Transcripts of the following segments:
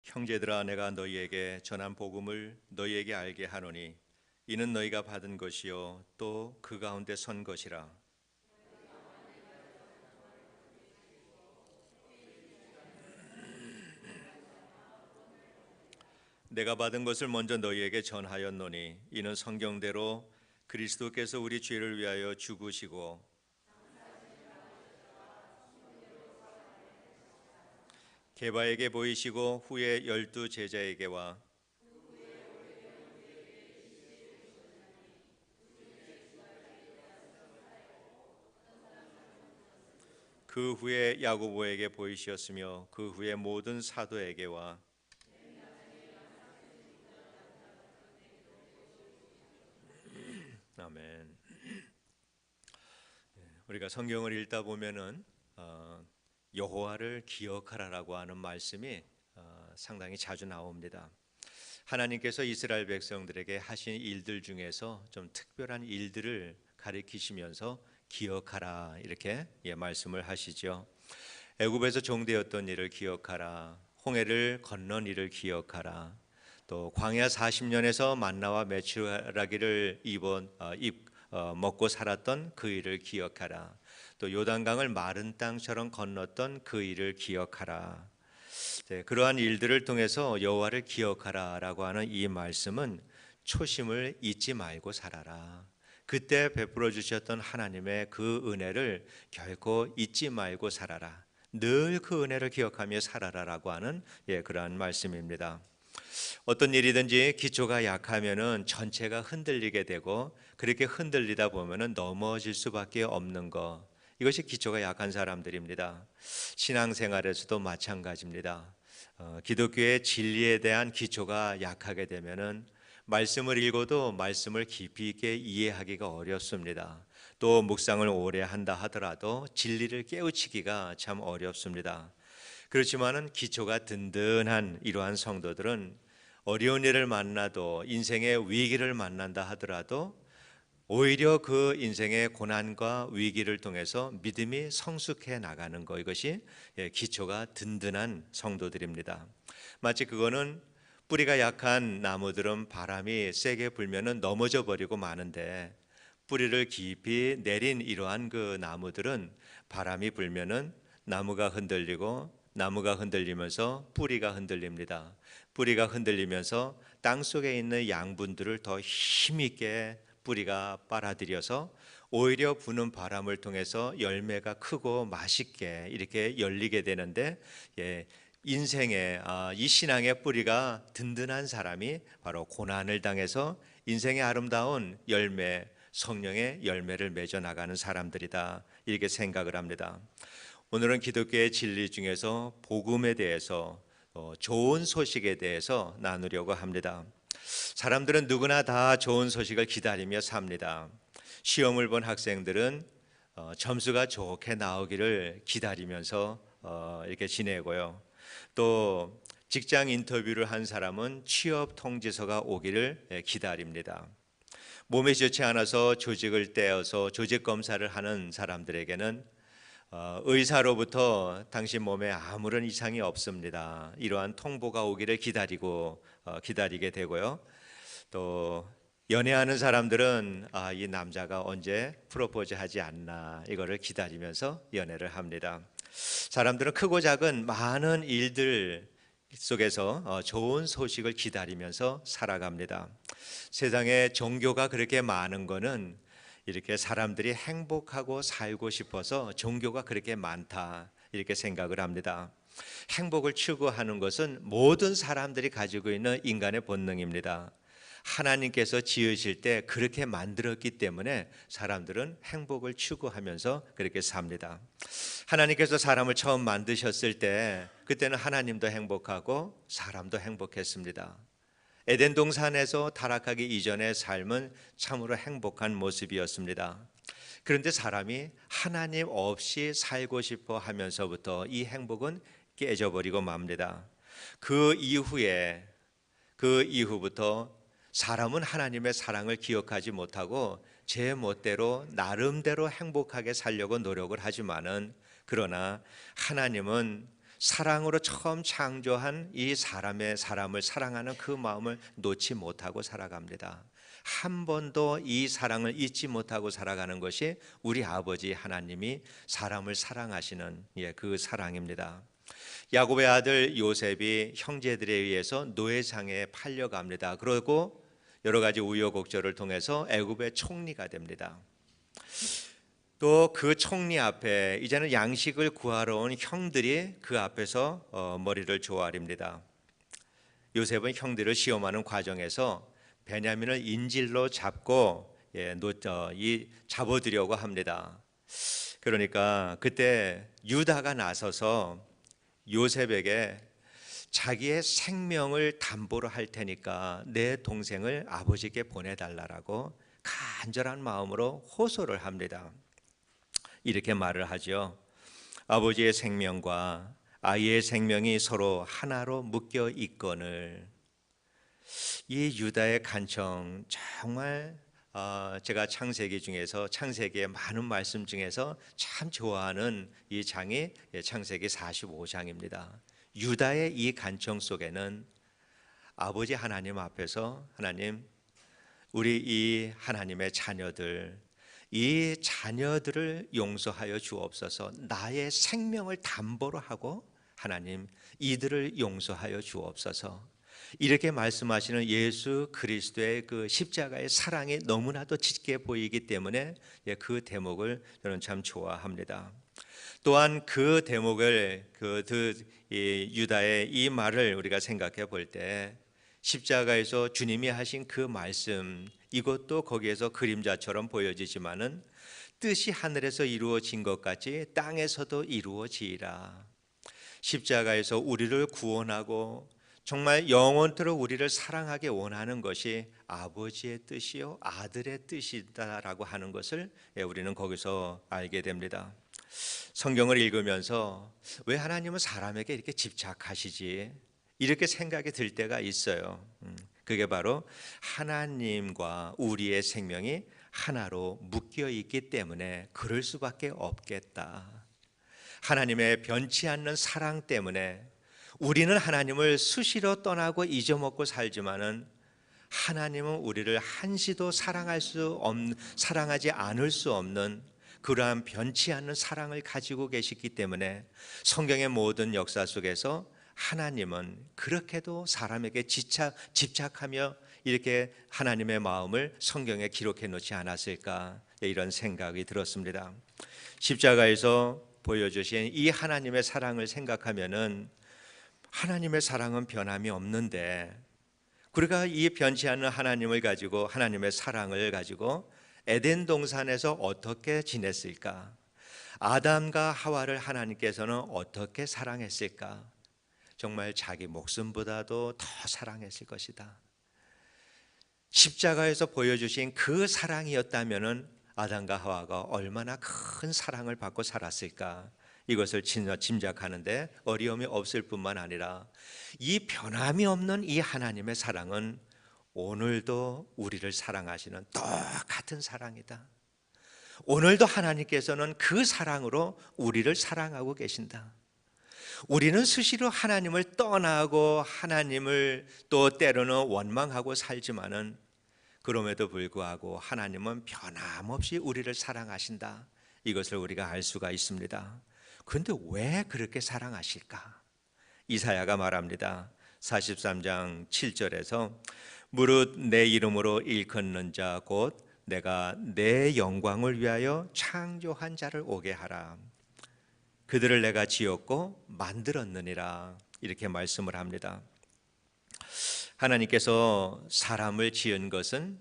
형제들아, 내가 너희에게 전한 복음을 너희에게 알게 하노니 이는 너희가 받은 것이요 또 그 가운데 선 것이라. 내가 받은 것을 먼저 너희에게 전하였노니 이는 성경대로 그리스도께서 우리 죄를 위하여 죽으시고 게바에게 보이시고 후에 12 제자에게와 그 후에 야고보에게 보이셨으며 그 후에 모든 사도에게와 아멘. 우리가 성경을 읽다 보면은 여호와를 기억하라라고 하는 말씀이 상당히 자주 나옵니다. 하나님께서 이스라엘 백성들에게 하신 일들 중에서 좀 특별한 일들을 가리키시면서 기억하라 이렇게 말씀을 하시죠. 애굽에서 종되었던 일을 기억하라. 홍해를 건넌 일을 기억하라. 또 광야 40년에서 만나와 메추라기를 먹고 살았던 그 일을 기억하라. 또 요단강을 마른 땅처럼 건넜던 그 일을 기억하라. 그러한 일들을 통해서 여호와를 기억하라라고 하는 이 말씀은 초심을 잊지 말고 살아라. 그때 베풀어 주셨던 하나님의 그 은혜를 결코 잊지 말고 살아라. 늘 그 은혜를 기억하며 살아라라고 하는 그러한 말씀입니다. 어떤 일이든지 기초가 약하면은 전체가 흔들리게 되고 그렇게 흔들리다 보면은 넘어질 수밖에 없는 것. 이것이 기초가 약한 사람들입니다. 신앙생활에서도 마찬가지입니다. 기독교의 진리에 대한 기초가 약하게 되면은 말씀을 읽어도 말씀을 깊이 있게 이해하기가 어렵습니다. 또 묵상을 오래 한다 하더라도 진리를 깨우치기가 참 어렵습니다. 그렇지만은 기초가 든든한 이러한 성도들은 어려운 일을 만나도 인생의 위기를 만난다 하더라도 오히려 그 인생의 고난과 위기를 통해서 믿음이 성숙해 나가는 것, 이것이 기초가 든든한 성도들입니다. 마치 그거는 뿌리가 약한 나무들은 바람이 세게 불면은 넘어져 버리고 마는데 뿌리를 깊이 내린 이러한 그 나무들은 바람이 불면은 나무가 흔들리면서 뿌리가 흔들립니다. 뿌리가 흔들리면서 땅 속에 있는 양분들을 더 힘있게 뿌리가 빨아들여서 오히려 부는 바람을 통해서 열매가 크고 맛있게 이렇게 열리게 되는데 인생의 이 신앙의 뿌리가 든든한 사람이 바로 고난을 당해서 인생의 아름다운 열매, 성령의 열매를 맺어 나가는 사람들이다 이렇게 생각을 합니다. 오늘은 기독교의 진리 중에서 복음에 대해서 좋은 소식에 대해서 나누려고 합니다. 사람들은 누구나 다 좋은 소식을 기다리며 삽니다. 시험을 본 학생들은 점수가 좋게 나오기를 기다리면서 이렇게 지내고요. 또 직장 인터뷰를 한 사람은 취업 통지서가 오기를 기다립니다. 몸이 좋지 않아서 조직을 떼어서 조직 검사를 하는 사람들에게는 의사로부터 당신 몸에 아무런 이상이 없습니다. 이러한 통보가 오기를 기다리게 되고요. 또 연애하는 사람들은 이 남자가 언제 프로포즈 하지 않나 이거를 기다리면서 연애를 합니다. 사람들은 크고 작은 많은 일들 속에서 좋은 소식을 기다리면서 살아갑니다. 세상에 종교가 그렇게 많은 거는 이렇게 사람들이 행복하고 살고 싶어서 종교가 그렇게 많다 이렇게 생각을 합니다. 행복을 추구하는 것은 모든 사람들이 가지고 있는 인간의 본능입니다. 하나님께서 지으실 때 그렇게 만들었기 때문에 사람들은 행복을 추구하면서 그렇게 삽니다. 하나님께서 사람을 처음 만드셨을 때 그때는 하나님도 행복하고 사람도 행복했습니다. 에덴 동산에서 타락하기 이전의 삶은 참으로 행복한 모습이었습니다. 그런데 사람이 하나님 없이 살고 싶어 하면서부터 이 행복은 깨져버리고 맙니다. 그 이후부터 사람은 하나님의 사랑을 기억하지 못하고 제 멋대로 나름대로 행복하게 살려고 노력을 하지만은 그러나 하나님은 사랑으로 처음 창조한 이 사람을 사랑하는 그 마음을 놓지 못하고 살아갑니다. 한 번도 이 사랑을 잊지 못하고 살아가는 것이 우리 아버지 하나님이 사람을 사랑하시는 그 사랑입니다. 야곱의 아들 요셉이 형제들에 의해서 노예상에 팔려갑니다. 그리고 여러 가지 우여곡절을 통해서 애굽의 총리가 됩니다. 또 그 총리 앞에 이제는 양식을 구하러 온 형들이 그 앞에서 머리를 조아립니다. 요셉은 형들을 시험하는 과정에서 베냐민을 인질로 잡고 잡아들려고 합니다. 그러니까 그때 유다가 나서서 요셉에게 자기의 생명을 담보로 할 테니까 내 동생을 아버지께 보내달라고 간절한 마음으로 호소를 합니다. 이렇게 말을 하죠. 아버지의 생명과 아이의 생명이 서로 하나로 묶여 있거늘. 이 유다의 간청, 정말 제가 창세기의 많은 말씀 중에서 참 좋아하는 이 장이 창세기 45장입니다. 유다의 이 간청 속에는 아버지 하나님 앞에서 하나님, 우리 이 하나님의 자녀들, 이 자녀들을 용서하여 주옵소서. 나의 생명을 담보로 하고 하나님, 이들을 용서하여 주옵소서. 이렇게 말씀하시는 예수 그리스도의 그 십자가의 사랑이 너무나도 짙게 보이기 때문에 그 대목을 저는 참 좋아합니다. 또한 그 대목을 유다의 이 말을 우리가 생각해 볼 때 십자가에서 주님이 하신 그 말씀, 이것도 거기에서 그림자처럼 보여지지만은 뜻이 하늘에서 이루어진 것 같이 땅에서도 이루어지리라. 십자가에서 우리를 구원하고 정말 영원토록 우리를 사랑하게 원하는 것이 아버지의 뜻이요 아들의 뜻이다라고 하는 것을 우리는 거기서 알게 됩니다. 성경을 읽으면서 왜 하나님은 사람에게 이렇게 집착하시지? 이렇게 생각이 들 때가 있어요. 그게 바로 하나님과 우리의 생명이 하나로 묶여 있기 때문에 그럴 수밖에 없겠다. 하나님의 변치 않는 사랑 때문에 우리는 하나님을 수시로 떠나고 잊어먹고 살지만은 하나님은 우리를 한시도 사랑하지 않을 수 없는 그러한 변치 않는 사랑을 가지고 계시기 때문에 성경의 모든 역사 속에서 하나님은 그렇게도 사람에게 집착하며 이렇게 하나님의 마음을 성경에 기록해 놓지 않았을까, 이런 생각이 들었습니다. 십자가에서 보여주신 이 하나님의 사랑을 생각하면은 하나님의 사랑은 변함이 없는데 우리가 이 변치 않는 하나님을 가지고, 하나님의 사랑을 가지고 에덴 동산에서 어떻게 지냈을까? 아담과 하와를 하나님께서는 어떻게 사랑했을까? 정말 자기 목숨보다도 더 사랑했을 것이다. 십자가에서 보여주신 그 사랑이었다면은 아담과 하와가 얼마나 큰 사랑을 받고 살았을까? 이것을 짐작하는데 어려움이 없을 뿐만 아니라 이 변함이 없는 이 하나님의 사랑은 오늘도 우리를 사랑하시는 똑같은 사랑이다. 오늘도 하나님께서는 그 사랑으로 우리를 사랑하고 계신다. 우리는 수시로 하나님을 떠나고 하나님을 또 때로는 원망하고 살지만은 그럼에도 불구하고 하나님은 변함없이 우리를 사랑하신다. 이것을 우리가 알 수가 있습니다. 그런데 왜 그렇게 사랑하실까? 이사야가 말합니다. 43장 7절에서 무릇 내 이름으로 일컫는 자 곧 내가 내 영광을 위하여 창조한 자를 오게 하라. 그들을 내가 지었고 만들었느니라. 이렇게 말씀을 합니다. 하나님께서 사람을 지은 것은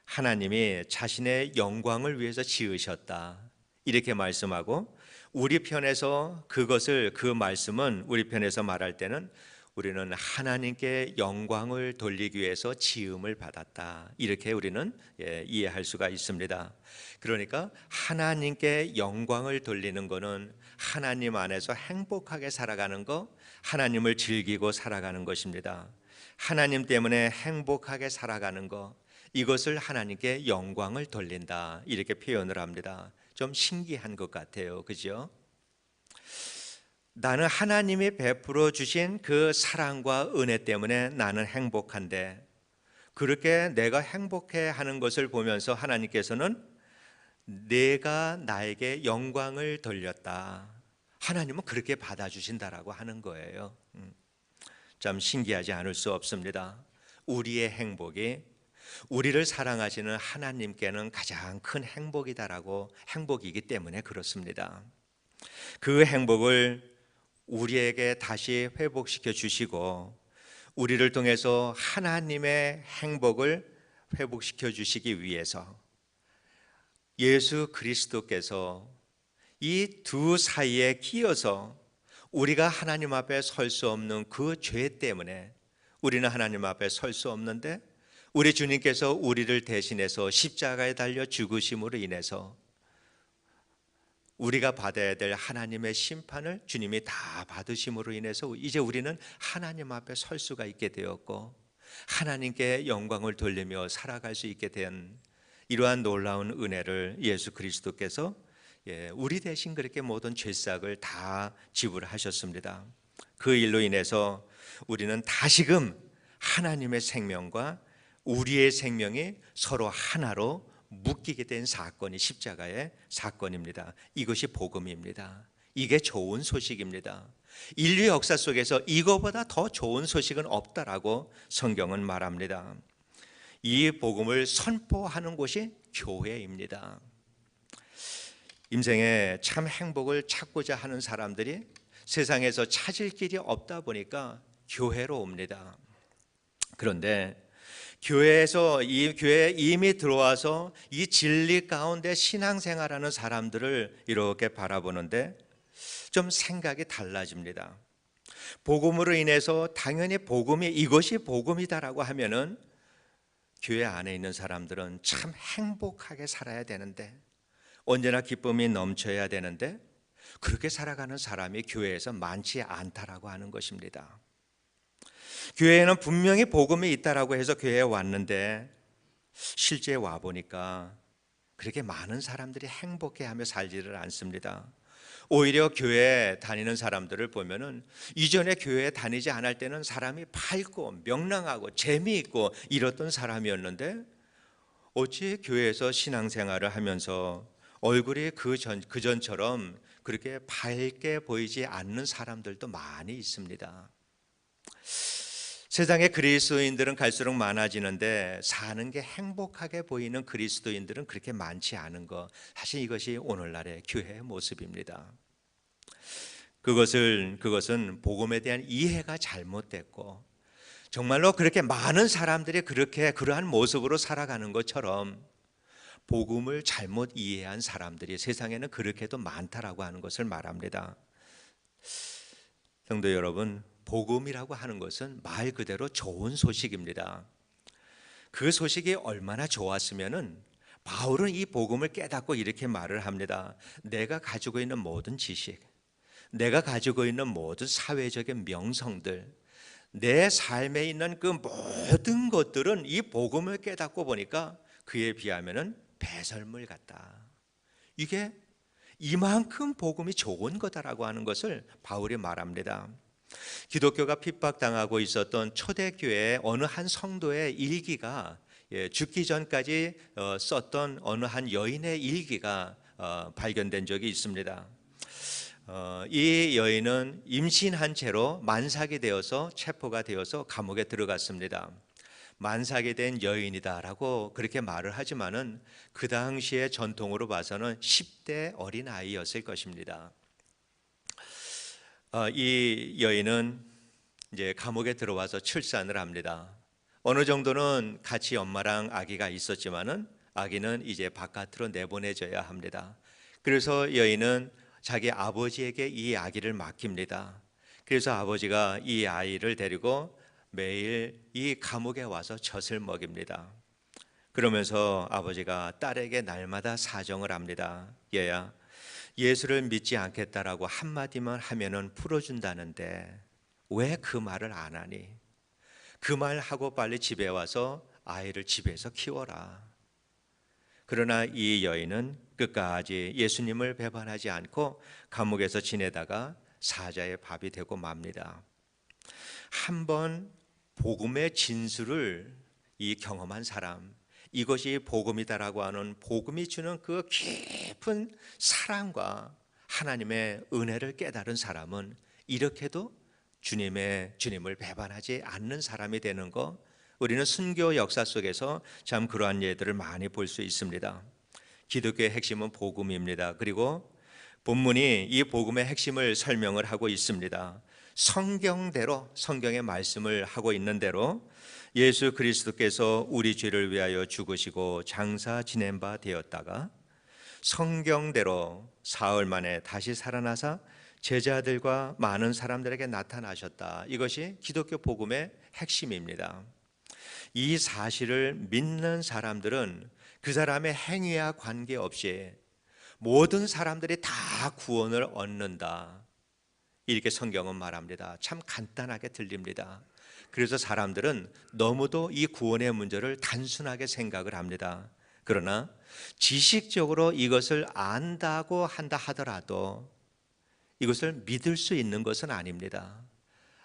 하나님이 자신의 영광을 위해서 지으셨다. 이렇게 말씀하고 우리 편에서 그 말씀은 우리 편에서 말할 때는 우리는 하나님께 영광을 돌리기 위해서 지음을 받았다. 이렇게 우리는 이해할 수가 있습니다. 그러니까 하나님께 영광을 돌리는 것은 하나님 안에서 행복하게 살아가는 것, 하나님을 즐기고 살아가는 것입니다. 하나님 때문에 행복하게 살아가는 것, 이것을 하나님께 영광을 돌린다. 이렇게 표현을 합니다. 좀 신기한 것 같아요. 그죠? 나는 하나님이 베풀어 주신 그 사랑과 은혜 때문에 나는 행복한데, 그렇게 내가 행복해 하는 것을 보면서 하나님께서는 내가 나에게 영광을 돌렸다. 하나님은 그렇게 받아주신다라고 하는 거예요. 참 신기하지 않을 수 없습니다. 우리의 행복이 우리를 사랑하시는 하나님께는 가장 큰 행복이기 때문에 그렇습니다. 그 행복을 우리에게 다시 회복시켜 주시고 우리를 통해서 하나님의 행복을 회복시켜 주시기 위해서 예수 그리스도께서 이 두 사이에 끼어서 우리가 하나님 앞에 설 수 없는 그 죄 때문에 우리는 하나님 앞에 설 수 없는데, 우리 주님께서 우리를 대신해서 십자가에 달려 죽으심으로 인해서 우리가 받아야 될 하나님의 심판을 주님이 다 받으심으로 인해서 이제 우리는 하나님 앞에 설 수가 있게 되었고 하나님께 영광을 돌리며 살아갈 수 있게 된 이러한 놀라운 은혜를 예수 그리스도께서 우리 대신 그렇게 모든 죄싹을 다 지불하셨습니다. 그 일로 인해서 우리는 다시금 하나님의 생명과 우리의 생명이 서로 하나로 묶이게 된 사건이 십자가의 사건입니다. 이것이 복음입니다. 이게 좋은 소식입니다. 인류 역사 속에서 이거보다 더 좋은 소식은 없다라고 성경은 말합니다. 이 복음을 선포하는 곳이 교회입니다. 인생에 참 행복을 찾고자 하는 사람들이 세상에서 찾을 길이 없다 보니까 교회로 옵니다. 그런데 이 교회에 이미 들어와서 이 진리 가운데 신앙생활하는 사람들을 이렇게 바라보는데 좀 생각이 달라집니다. 복음으로 인해서 당연히 이것이 복음이다라고 하면은 교회 안에 있는 사람들은 참 행복하게 살아야 되는데, 언제나 기쁨이 넘쳐야 되는데 그렇게 살아가는 사람이 교회에서 많지 않다라고 하는 것입니다. 교회에는 분명히 복음이 있다라고 해서 교회에 왔는데 실제 와 보니까 그렇게 많은 사람들이 행복해하며 살지를 않습니다. 오히려 교회에 다니는 사람들을 보면은 이전에 교회에 다니지 않을 때는 사람이 밝고 명랑하고 재미있고 이랬던 사람이었는데 어찌 교회에서 신앙생활을 하면서 얼굴이 그전처럼 그렇게 밝게 보이지 않는 사람들도 많이 있습니다. 세상에 그리스도인들은 갈수록 많아지는데 사는 게 행복하게 보이는 그리스도인들은 그렇게 많지 않은 것, 사실 이것이 오늘날의 교회의 모습입니다. 그것은 복음에 대한 이해가 잘못됐고, 정말로 그렇게 많은 사람들이 그러한 모습으로 살아가는 것처럼 복음을 잘못 이해한 사람들이 세상에는 그렇게도 많다라고 하는 것을 말합니다. 성도 여러분, 복음이라고 하는 것은 말 그대로 좋은 소식입니다. 그 소식이 얼마나 좋았으면은 바울은 이 복음을 깨닫고 이렇게 말을 합니다. 내가 가지고 있는 모든 지식, 내가 가지고 있는 모든 사회적인 명성들, 내 삶에 있는 그 모든 것들은 이 복음을 깨닫고 보니까 그에 비하면은 배설물 같다. 이게 이만큼 복음이 좋은 거다라고 하는 것을 바울이 말합니다. 기독교가 핍박당하고 있었던 초대교회의 어느 한 성도의 일기가, 죽기 전까지 썼던 어느 한 여인의 일기가 발견된 적이 있습니다. 이 여인은 임신한 채로 만삭이 되어서 체포가 되어서 감옥에 들어갔습니다. 만삭이 된 여인이다라고 그렇게 말을 하지만은 그 당시의 전통으로 봐서는 10대 어린 아이였을 것입니다. 이 여인은 이제 감옥에 들어와서 출산을 합니다. 어느 정도는 같이 엄마랑 아기가 있었지만은 아기는 이제 바깥으로 내보내져야 합니다. 그래서 여인은 자기 아버지에게 이 아기를 맡깁니다. 그래서 아버지가 이 아이를 데리고 매일 이 감옥에 와서 젖을 먹입니다. 그러면서 아버지가 딸에게 날마다 사정을 합니다. 얘야, 예수를 믿지 않겠다라고 한마디만 하면은 풀어준다는데 왜 그 말을 안 하니? 그 말하고 빨리 집에 와서 아이를 집에서 키워라. 그러나 이 여인은 끝까지 예수님을 배반하지 않고 감옥에서 지내다가 사자의 밥이 되고 맙니다. 한번 복음의 진수를 경험한 사람, 이것이 복음이다라고 하는 복음이 주는 그 깊은 사랑과 하나님의 은혜를 깨달은 사람은 이렇게도 주님을 배반하지 않는 사람이 되는 것, 우리는 순교 역사 속에서 참 그러한 예들을 많이 볼 수 있습니다. 기독교의 핵심은 복음입니다. 그리고 본문이 이 복음의 핵심을 설명을 하고 있습니다. 성경대로, 성경의 말씀을 하고 있는 대로 예수 그리스도께서 우리 죄를 위하여 죽으시고 장사 지낸 바 되었다가 성경대로 사흘 만에 다시 살아나사 제자들과 많은 사람들에게 나타나셨다. 이것이 기독교 복음의 핵심입니다. 이 사실을 믿는 사람들은 그 사람의 행위와 관계없이 모든 사람들이 다 구원을 얻는다. 이렇게 성경은 말합니다. 참 간단하게 들립니다. 그래서 사람들은 너무도 이 구원의 문제를 단순하게 생각을 합니다. 그러나 지식적으로 이것을 안다고 한다 하더라도 이것을 믿을 수 있는 것은 아닙니다.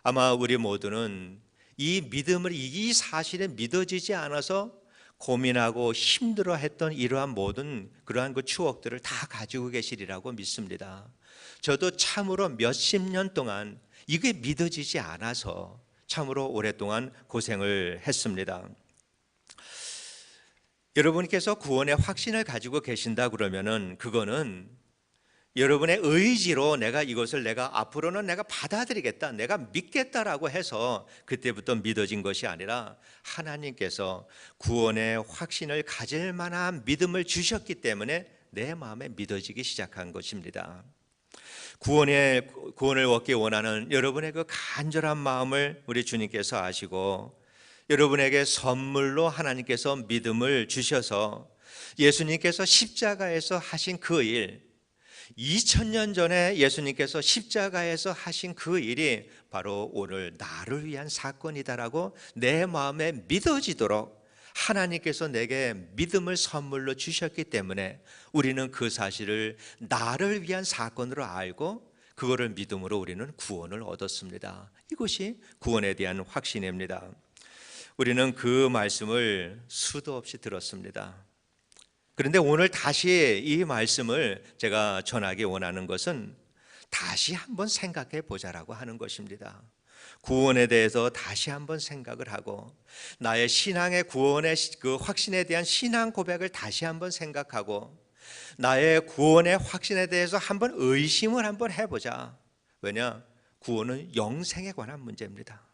아마 우리 모두는 이 사실에 믿어지지 않아서 고민하고 힘들어했던 이러한 모든 그러한 그 추억들을 다 가지고 계시리라고 믿습니다. 저도 참으로 몇십 년 동안 이게 믿어지지 않아서 참으로 오랫동안 고생을 했습니다. 여러분께서 구원의 확신을 가지고 계신다 그러면은 그거는 여러분의 의지로 내가 앞으로는 내가 받아들이겠다, 내가 믿겠다라고 해서 그때부터 믿어진 것이 아니라 하나님께서 구원의 확신을 가질 만한 믿음을 주셨기 때문에 내 마음에 믿어지기 시작한 것입니다. 구원을 얻기 원하는 여러분의 그 간절한 마음을 우리 주님께서 아시고 여러분에게 선물로 하나님께서 믿음을 주셔서 예수님께서 십자가에서 하신 그 일, 2000년 전에 예수님께서 십자가에서 하신 그 일이 바로 오늘 나를 위한 사건이다라고 내 마음에 믿어지도록 하나님께서 내게 믿음을 선물로 주셨기 때문에 우리는 그 사실을 나를 위한 사건으로 알고 그거를 믿음으로 우리는 구원을 얻었습니다. 이것이 구원에 대한 확신입니다. 우리는 그 말씀을 수도 없이 들었습니다. 그런데 오늘 다시 이 말씀을 제가 전하기 원하는 것은 다시 한번 생각해 보자라고 하는 것입니다. 구원에 대해서 다시 한번 생각을 하고 나의 신앙의 구원의 그 확신에 대한 신앙 고백을 다시 한번 생각하고 나의 구원의 확신에 대해서 한번 의심을 한번 해보자. 왜냐? 구원은 영생에 관한 문제입니다.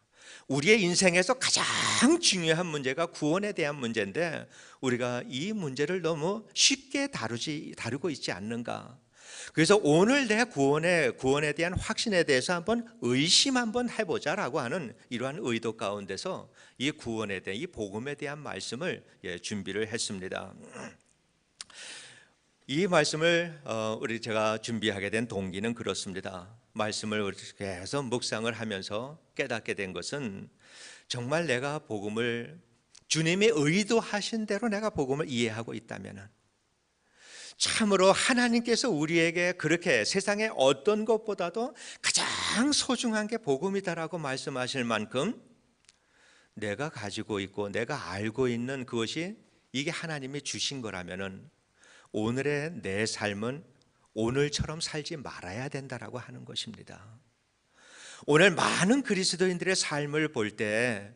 우리의 인생에서 가장 중요한 문제가 구원에 대한 문제인데 우리가 이 문제를 너무 쉽게 다루고 있지 않는가. 그래서 오늘 내 구원에 대한 확신에 대해서 한번 의심 한번 해보자라고 하는 이러한 의도 가운데서 이 구원에 대한, 이 복음에 대한 말씀을 준비를 했습니다. 이 말씀을 제가 준비하게 된 동기는 그렇습니다. 말씀을 계속 묵상을 하면서 깨닫게 된 것은 정말 내가 복음을 주님이 의도하신 대로 내가 복음을 이해하고 있다면 참으로 하나님께서 우리에게 그렇게 세상의 어떤 것보다도 가장 소중한 게 복음이다라고 말씀하실 만큼 내가 가지고 있고 내가 알고 있는 그것이 이게 하나님이 주신 거라면은 오늘의 내 삶은 오늘처럼 살지 말아야 된다라고 하는 것입니다. 오늘 많은 그리스도인들의 삶을 볼 때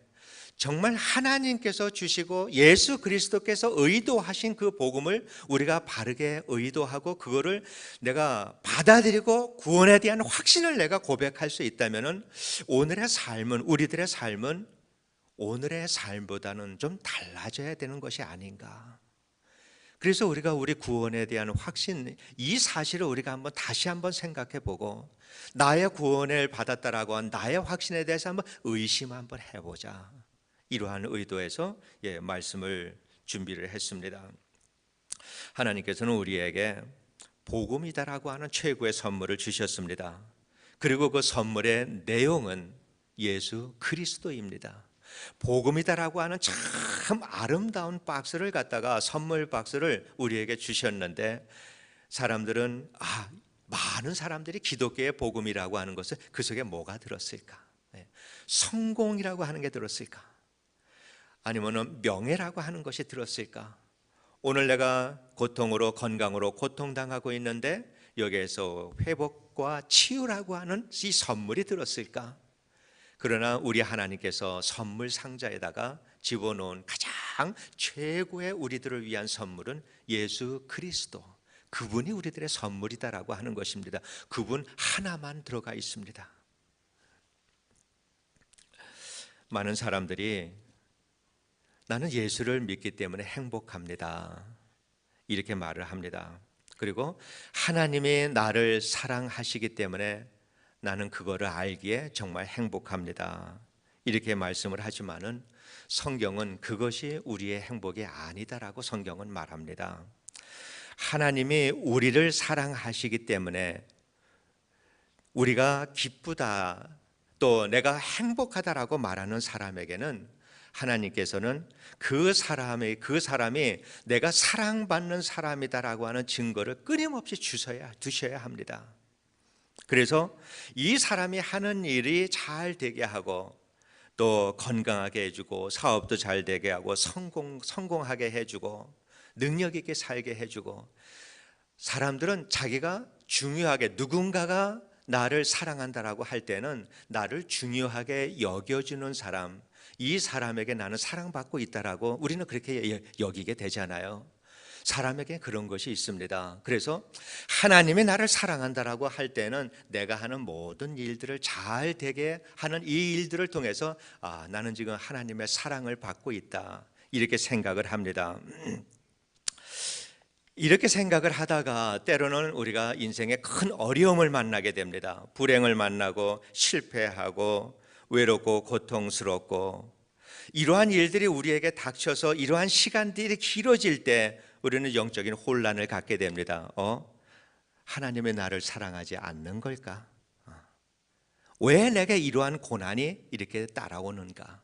정말 하나님께서 주시고 예수 그리스도께서 의도하신 그 복음을 우리가 바르게 의도하고 그거를 내가 받아들이고 구원에 대한 확신을 내가 고백할 수 있다면 오늘의 삶은, 우리들의 삶은 오늘의 삶보다는 좀 달라져야 되는 것이 아닌가. 그래서 우리가 우리 구원에 대한 확신, 이 사실을 우리가 다시 한번 생각해 보고 나의 구원을 받았다라고 한 나의 확신에 대해서 한번 의심 한번 해보자. 이러한 의도에서 말씀을 준비를 했습니다. 하나님께서는 우리에게 복음이다라고 하는 최고의 선물을 주셨습니다. 그리고 그 선물의 내용은 예수 그리스도입니다. 복음이다라고 하는 참 아름다운 박스를 갖다가 선물 박스를 우리에게 주셨는데 사람들은 많은 사람들이 기독교의 복음이라고 하는 것은 그 속에 뭐가 들었을까? 성공이라고 하는 게 들었을까? 아니면 명예라고 하는 것이 들었을까? 오늘 내가 고통으로 건강으로 고통당하고 있는데 여기에서 회복과 치유라고 하는 이 선물이 들었을까? 그러나 우리 하나님께서 선물 상자에다가 집어넣은 가장 최고의 우리들을 위한 선물은 예수 그리스도, 그분이 우리들의 선물이다라고 하는 것입니다. 그분 하나만 들어가 있습니다. 많은 사람들이 나는 예수를 믿기 때문에 행복합니다, 이렇게 말을 합니다. 그리고 하나님이 나를 사랑하시기 때문에 나는 그거를 알기에 정말 행복합니다, 이렇게 말씀을 하지만은 성경은 그것이 우리의 행복이 아니다라고 성경은 말합니다. 하나님이 우리를 사랑하시기 때문에 우리가 기쁘다, 또 내가 행복하다라고 말하는 사람에게는 하나님께서는 그 사람이 내가 사랑받는 사람이다라고 하는 증거를 끊임없이 두셔야 합니다. 그래서 이 사람이 하는 일이 잘 되게 하고 또 건강하게 해주고 사업도 잘 되게 하고 성공하게 해주고 능력 있게 살게 해주고, 사람들은 자기가 중요하게 누군가가 나를 사랑한다라고 할 때는 나를 중요하게 여겨주는 사람, 이 사람에게 나는 사랑받고 있다라고 우리는 그렇게 여기게 되잖아요. 사람에게 그런 것이 있습니다. 그래서 하나님이 나를 사랑한다라고 할 때는 내가 하는 모든 일들을 잘 되게 하는 이 일들을 통해서 나는 지금 하나님의 사랑을 받고 있다, 이렇게 생각을 합니다. 이렇게 생각을 하다가 때로는 우리가 인생에 큰 어려움을 만나게 됩니다. 불행을 만나고 실패하고 외롭고 고통스럽고, 이러한 일들이 우리에게 닥쳐서 이러한 시간들이 길어질 때 우리는 영적인 혼란을 갖게 됩니다. 하나님이 나를 사랑하지 않는 걸까? 왜 내게 이러한 고난이 이렇게 따라오는가?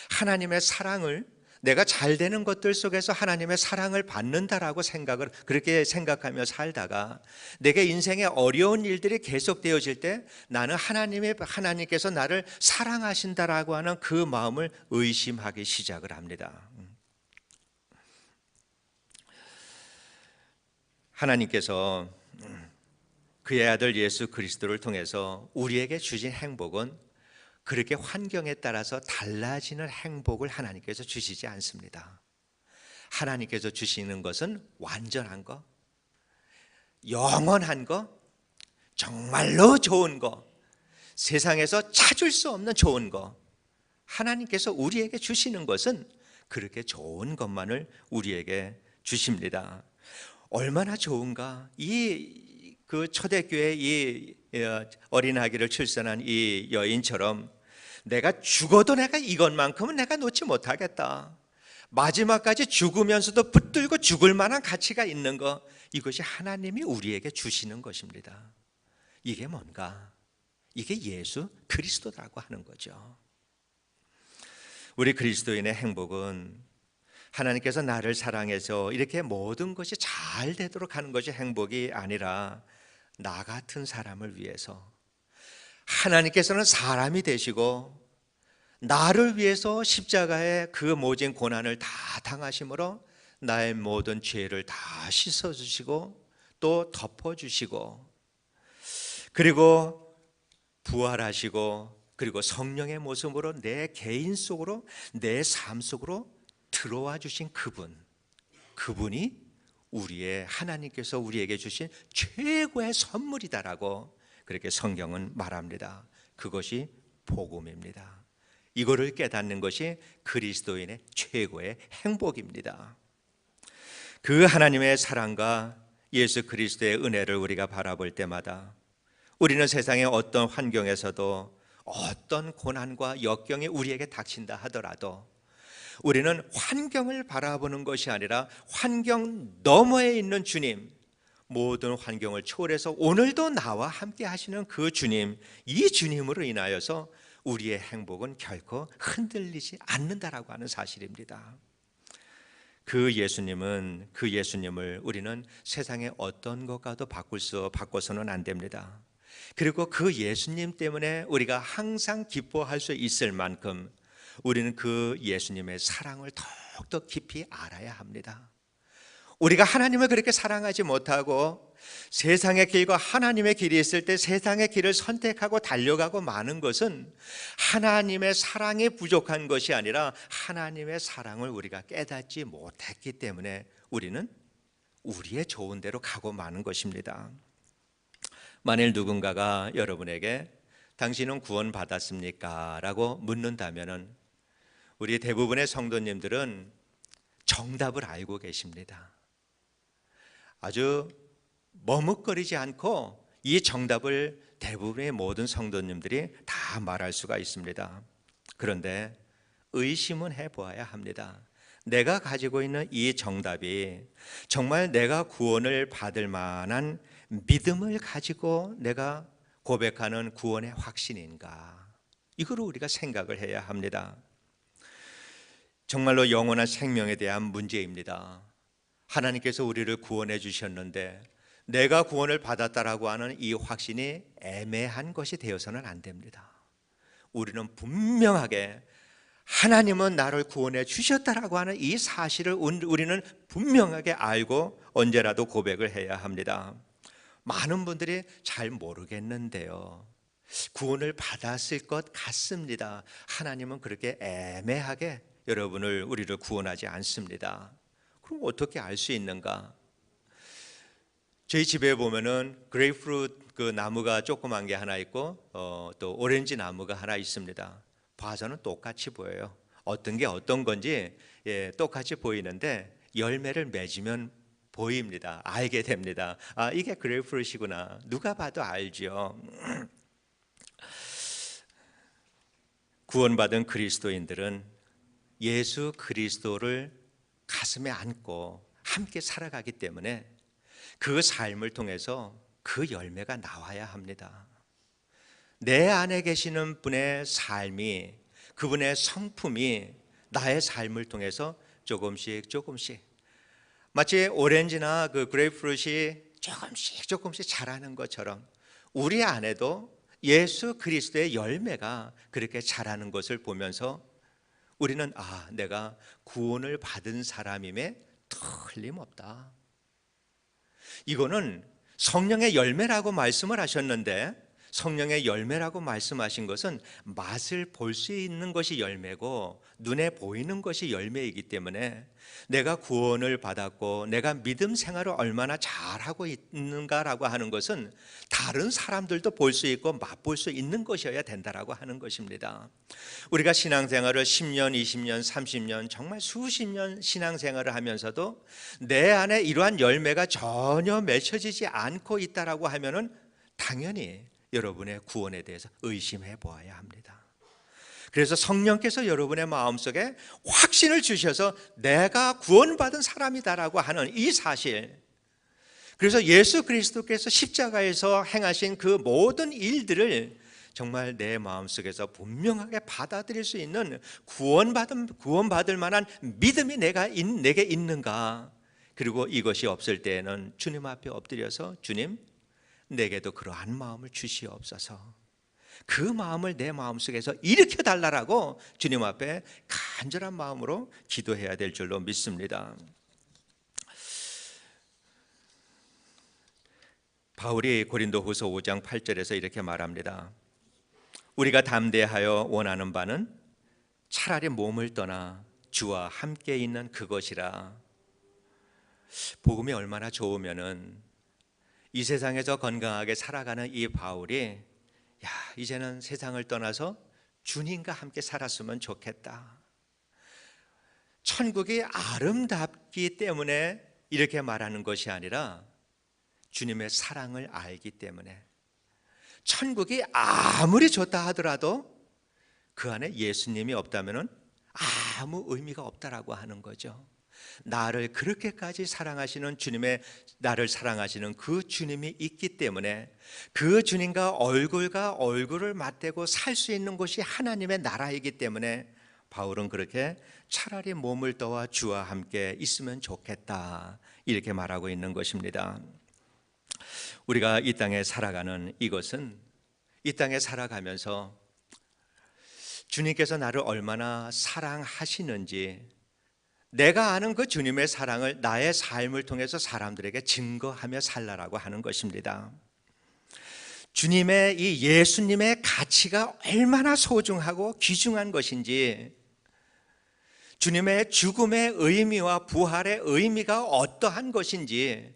하나님의 사랑을, 내가 잘 되는 것들 속에서 하나님의 사랑을 받는다라고 그렇게 생각하며 살다가 내게 인생의 어려운 일들이 계속되어질 때 나는 하나님께서 나를 사랑하신다라고 하는 그 마음을 의심하기 시작을 합니다. 하나님께서 그의 아들 예수 그리스도를 통해서 우리에게 주신 행복은 그렇게 환경에 따라서 달라지는 행복을 하나님께서 주시지 않습니다. 하나님께서 주시는 것은 완전한 거, 영원한 거, 정말로 좋은 거, 세상에서 찾을 수 없는 좋은 거, 하나님께서 우리에게 주시는 것은 그렇게 좋은 것만을 우리에게 주십니다. 얼마나 좋은가? 그 초대교회 이 어린 아기를 출산한 이 여인처럼 내가 죽어도 내가 이것만큼은 내가 놓지 못하겠다, 마지막까지 죽으면서도 붙들고 죽을 만한 가치가 있는 것, 이것이 하나님이 우리에게 주시는 것입니다. 이게 뭔가? 이게 예수 그리스도라고 하는 거죠. 우리 그리스도인의 행복은 하나님께서 나를 사랑해서 이렇게 모든 것이 잘 되도록 하는 것이 행복이 아니라 나 같은 사람을 위해서 하나님께서는 사람이 되시고 나를 위해서 십자가에 그 모진 고난을 다 당하심으로 나의 모든 죄를 다 씻어주시고 또 덮어주시고, 그리고 부활하시고, 그리고 성령의 모습으로 내 개인 속으로, 내 삶 속으로 들어와 주신 그분이 하나님께서 우리에게 주신 최고의 선물이다라고 그렇게 성경은 말합니다. 그것이 복음입니다. 이거를 깨닫는 것이 그리스도인의 최고의 행복입니다. 그 하나님의 사랑과 예수 그리스도의 은혜를 우리가 바라볼 때마다 우리는 세상의 어떤 환경에서도 어떤 고난과 역경이 우리에게 닥친다 하더라도 우리는 환경을 바라보는 것이 아니라 환경 너머에 있는 주님, 모든 환경을 초월해서 오늘도 나와 함께 하시는 그 주님, 이 주님으로 인하여서 우리의 행복은 결코 흔들리지 않는다라고 하는 사실입니다. 그 예수님을 우리는 세상의 어떤 것과도 바꿔서는 안 됩니다. 그리고 그 예수님 때문에 우리가 항상 기뻐할 수 있을 만큼 우리는 그 예수님의 사랑을 더욱더 깊이 알아야 합니다. 우리가 하나님을 그렇게 사랑하지 못하고 세상의 길과 하나님의 길이 있을 때 세상의 길을 선택하고 달려가고 마는 것은 하나님의 사랑이 부족한 것이 아니라 하나님의 사랑을 우리가 깨닫지 못했기 때문에 우리는 우리의 좋은 대로 가고 마는 것입니다. 만일 누군가가 여러분에게 당신은 구원받았습니까? 라고 묻는다면 우리 대부분의 성도님들은 정답을 알고 계십니다. 아주 머뭇거리지 않고 이 정답을 대부분의 모든 성도님들이 다 말할 수가 있습니다. 그런데 의심은 해보아야 합니다. 내가 가지고 있는 이 정답이 정말 내가 구원을 받을 만한 믿음을 가지고 내가 고백하는 구원의 확신인가? 이거를 우리가 생각을 해야 합니다. 정말로 영원한 생명에 대한 문제입니다. 하나님께서 우리를 구원해 주셨는데 내가 구원을 받았다라고 하는 이 확신이 애매한 것이 되어서는 안 됩니다. 우리는 분명하게 하나님은 나를 구원해 주셨다라고 하는 이 사실을 우리는 분명하게 알고 언제라도 고백을 해야 합니다. 많은 분들이 잘 모르겠는데요, 구원을 받았을 것 같습니다. 하나님은 그렇게 애매하게 우리를 구원하지 않습니다. 그럼 어떻게 알 수 있는가? 저희 집에 보면은 그레이프루트 그 나무가 조그만 게 하나 있고 또 오렌지 나무가 하나 있습니다. 봐서는 똑같이 보여요. 어떤 게 어떤 건지 똑같이 보이는데 열매를 맺으면 보입니다. 알게 됩니다. 아, 이게 그레이프루트이구나. 누가 봐도 알죠. 구원받은 그리스도인들은 예수 그리스도를 가슴에 안고 함께 살아가기 때문에 그 삶을 통해서 그 열매가 나와야 합니다. 내 안에 계시는 분의 삶이, 그분의 성품이 나의 삶을 통해서 조금씩 마치 오렌지나 그 그레이프루트이 조금씩 자라는 것처럼 우리 안에도 예수 그리스도의 열매가 그렇게 자라는 것을 보면서 우리는 내가 구원을 받은 사람임에 틀림없다. 이거는 성령의 열매라고 말씀을 하셨는데, 성령의 열매라고 말씀하신 것은 맛을 볼 수 있는 것이 열매고 눈에 보이는 것이 열매이기 때문에 내가 구원을 받았고 내가 믿음 생활을 얼마나 잘하고 있는가라고 하는 것은 다른 사람들도 볼 수 있고 맛볼 수 있는 것이어야 된다라고 하는 것입니다. 우리가 신앙생활을 10년, 20년, 30년 정말 수십 년 신앙생활을 하면서도 내 안에 이러한 열매가 전혀 맺혀지지 않고 있다라고 하면은 당연히 여러분의 구원에 대해서 의심해 보아야 합니다. 그래서 성령께서 여러분의 마음속에 확신을 주셔서 내가 구원받은 사람이다라고 하는 이 사실, 그래서 예수 그리스도께서 십자가에서 행하신 그 모든 일들을 정말 내 마음속에서 분명하게 받아들일 수 있는 구원받을 만한 믿음이 내게 있는가? 그리고 이것이 없을 때에는 주님 앞에 엎드려서 주님, 내게도 그러한 마음을 주시옵소서. 그 마음을 내 마음속에서 일으켜 달라라고 주님 앞에 간절한 마음으로 기도해야 될 줄로 믿습니다. 바울이 고린도후서 5장 8절에서 이렇게 말합니다. 우리가 담대하여 원하는 바는 차라리 몸을 떠나 주와 함께 있는 그것이라. 복음이 얼마나 좋으면은 이 세상에서 건강하게 살아가는 이 바울이 이제는 세상을 떠나서 주님과 함께 살았으면 좋겠다. 천국이 아름답기 때문에 이렇게 말하는 것이 아니라 주님의 사랑을 알기 때문에, 천국이 아무리 좋다 하더라도 그 안에 예수님이 없다면 아무 의미가 없다라고 하는 거죠. 나를 그렇게까지 사랑하시는 나를 사랑하시는 그 주님이 있기 때문에 그 주님과 얼굴을 맞대고 살 수 있는 곳이 하나님의 나라이기 때문에 바울은 그렇게 차라리 몸을 떠와 주와 함께 있으면 좋겠다 이렇게 말하고 있는 것입니다. 우리가 이 땅에 살아가는 이것은 이 땅에 살아가면서 주님께서 나를 얼마나 사랑하시는지 내가 아는 그 주님의 사랑을 나의 삶을 통해서 사람들에게 증거하며 살라라고 하는 것입니다. 주님의 이 예수님의 가치가 얼마나 소중하고 귀중한 것인지, 주님의 죽음의 의미와 부활의 의미가 어떠한 것인지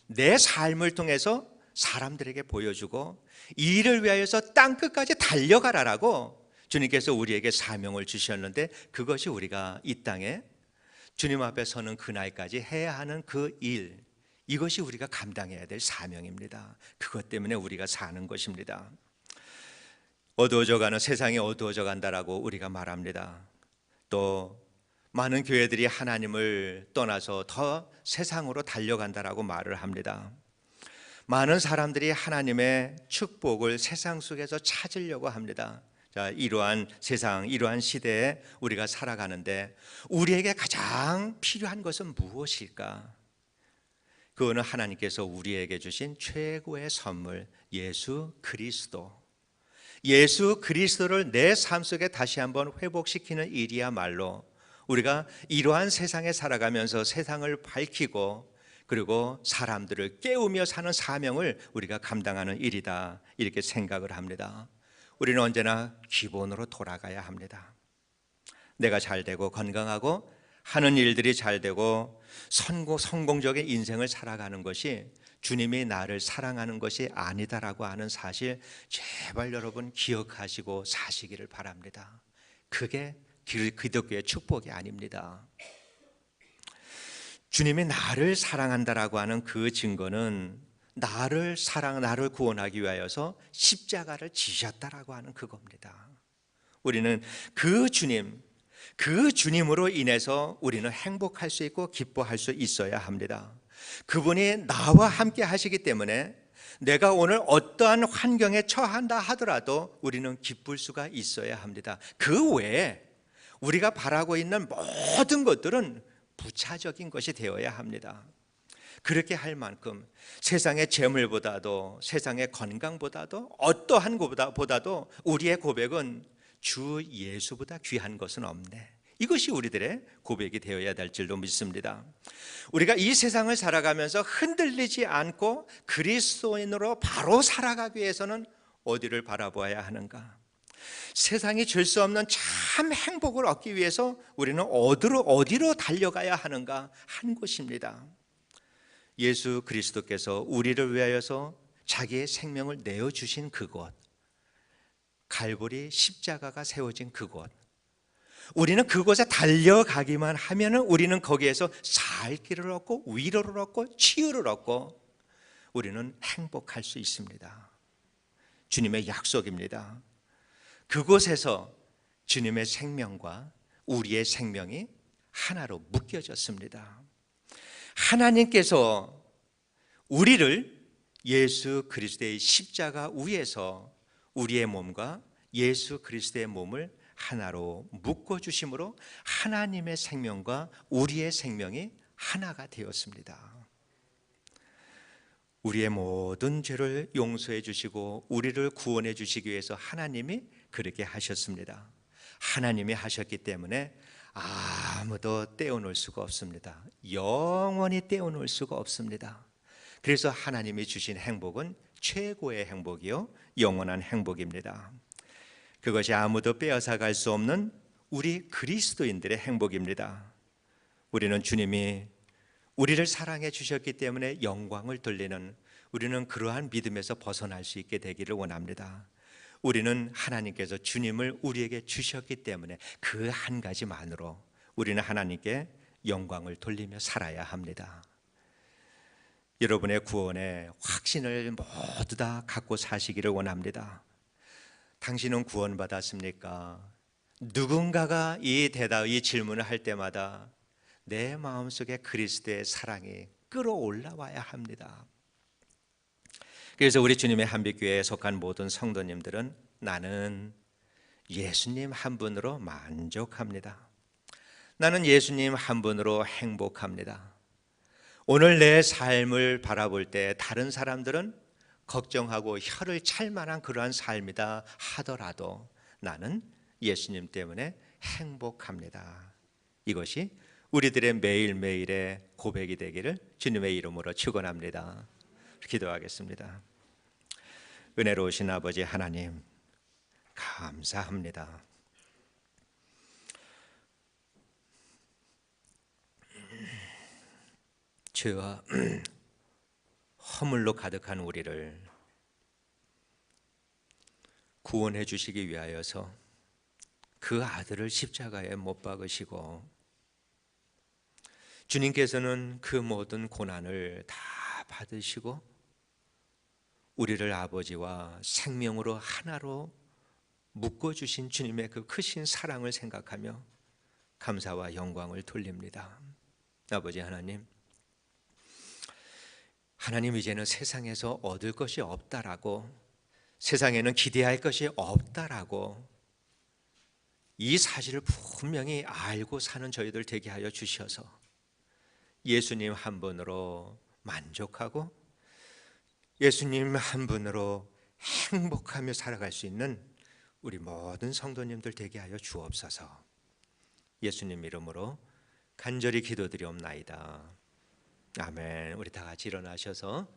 내 삶을 통해서 사람들에게 보여주고 이 일을 위하여서 땅끝까지 달려가라라고 주님께서 우리에게 사명을 주셨는데, 그것이 우리가 이 땅에 주님 앞에 서는 그날까지 해야 하는 그 일, 이것이 우리가 감당해야 될 사명입니다. 그것 때문에 우리가 사는 것입니다. 어두워져가는 세상이 어두워져 간다라고 우리가 말합니다. 또 많은 교회들이 하나님을 떠나서 더 세상으로 달려간다라고 말을 합니다. 많은 사람들이 하나님의 축복을 세상 속에서 찾으려고 합니다. 자, 이러한 세상, 이러한 시대에 우리가 살아가는데 우리에게 가장 필요한 것은 무엇일까? 그거는 하나님께서 우리에게 주신 최고의 선물, 예수 그리스도. 예수 그리스도를 내 삶 속에 다시 한번 회복시키는 일이야말로 우리가 이러한 세상에 살아가면서 세상을 밝히고 그리고 사람들을 깨우며 사는 사명을 우리가 감당하는 일이다, 이렇게 생각을 합니다. 우리는 언제나 기본으로 돌아가야 합니다. 내가 잘 되고 건강하고 하는 일들이 잘 되고 성공적인 인생을 살아가는 것이 주님이 나를 사랑하는 것이 아니다라고 하는 사실, 제발 여러분 기억하시고 사시기를 바랍니다. 그게 기독교의 축복이 아닙니다. 주님이 나를 사랑한다라고 하는 그 증거는 나를 구원하기 위하여서 십자가를 지셨다라고 하는 그겁니다. 우리는 그 주님으로 인해서 우리는 행복할 수 있고 기뻐할 수 있어야 합니다. 그분이 나와 함께 하시기 때문에 내가 오늘 어떠한 환경에 처한다 하더라도 우리는 기쁠 수가 있어야 합니다. 그 외에 우리가 바라고 있는 모든 것들은 부차적인 것이 되어야 합니다. 그렇게 할 만큼 세상의 재물보다도 세상의 건강보다도 어떠한 것보다도 우리의 고백은 주 예수보다 귀한 것은 없네, 이것이 우리들의 고백이 되어야 될 줄로 믿습니다. 우리가 이 세상을 살아가면서 흔들리지 않고 그리스도인으로 바로 살아가기 위해서는 어디를 바라보아야 하는가? 세상이 줄 수 없는 참 행복을 얻기 위해서 우리는 어디로 달려가야 하는가? 한 곳입니다. 예수 그리스도께서 우리를 위하여서 자기의 생명을 내어주신 그곳, 갈보리 십자가가 세워진 그곳, 우리는 그곳에 달려가기만 하면 우리는 거기에서 살 길을 얻고 위로를 얻고 치유를 얻고 우리는 행복할 수 있습니다. 주님의 약속입니다. 그곳에서 주님의 생명과 우리의 생명이 하나로 묶여졌습니다. 하나님께서 우리를 예수 그리스도의 십자가 위에서 우리의 몸과 예수 그리스도의 몸을 하나로 묶어주심으로 하나님의 생명과 우리의 생명이 하나가 되었습니다. 우리의 모든 죄를 용서해 주시고 우리를 구원해 주시기 위해서 하나님이 그렇게 하셨습니다. 하나님이 하셨기 때문에 아무도 떼어놓을 수가 없습니다. 영원히 떼어놓을 수가 없습니다. 그래서 하나님이 주신 행복은 최고의 행복이요 영원한 행복입니다. 그것이 아무도 빼앗아 갈 수 없는 우리 그리스도인들의 행복입니다. 우리는 주님이 우리를 사랑해 주셨기 때문에 영광을 돌리는, 우리는 그러한 믿음에서 벗어날 수 있게 되기를 원합니다. 우리는 하나님께서 주님을 우리에게 주셨기 때문에 그 한 가지만으로 우리는 하나님께 영광을 돌리며 살아야 합니다. 여러분의 구원의 확신을 모두 다 갖고 사시기를 원합니다. 당신은 구원받았습니까? 누군가가 이 질문을 할 때마다 내 마음속에 그리스도의 사랑이 끌어올라와야 합니다. 그래서 우리 주님의 한빛교회에 속한 모든 성도님들은 나는 예수님 한 분으로 만족합니다. 나는 예수님 한 분으로 행복합니다. 오늘 내 삶을 바라볼 때 다른 사람들은 걱정하고 혀를 찰 만한 그러한 삶이다 하더라도 나는 예수님 때문에 행복합니다. 이것이 우리들의 매일매일의 고백이 되기를 주님의 이름으로 축원합니다. 기도하겠습니다. 은혜로우신 아버지 하나님, 감사합니다. 죄와 허물로 가득한 우리를 구원해 주시기 위하여서 그 아들을 십자가에 못 박으시고 주님께서는 그 모든 고난을 다 받으시고 우리를 아버지와 생명으로 하나로 묶어주신 주님의 그 크신 사랑을 생각하며 감사와 영광을 돌립니다. 아버지 하나님, 하나님 이제는 세상에서 얻을 것이 없다라고, 세상에는 기대할 것이 없다라고 이 사실을 분명히 알고 사는 저희들 되게 하여 주셔서 예수님 한 분으로 만족하고 예수님 한 분으로 행복하며 살아갈 수 있는 우리 모든 성도님들 되게 하여 주옵소서. 예수님 이름으로 간절히 기도드리옵나이다. 아멘. 우리 다 같이 일어나셔서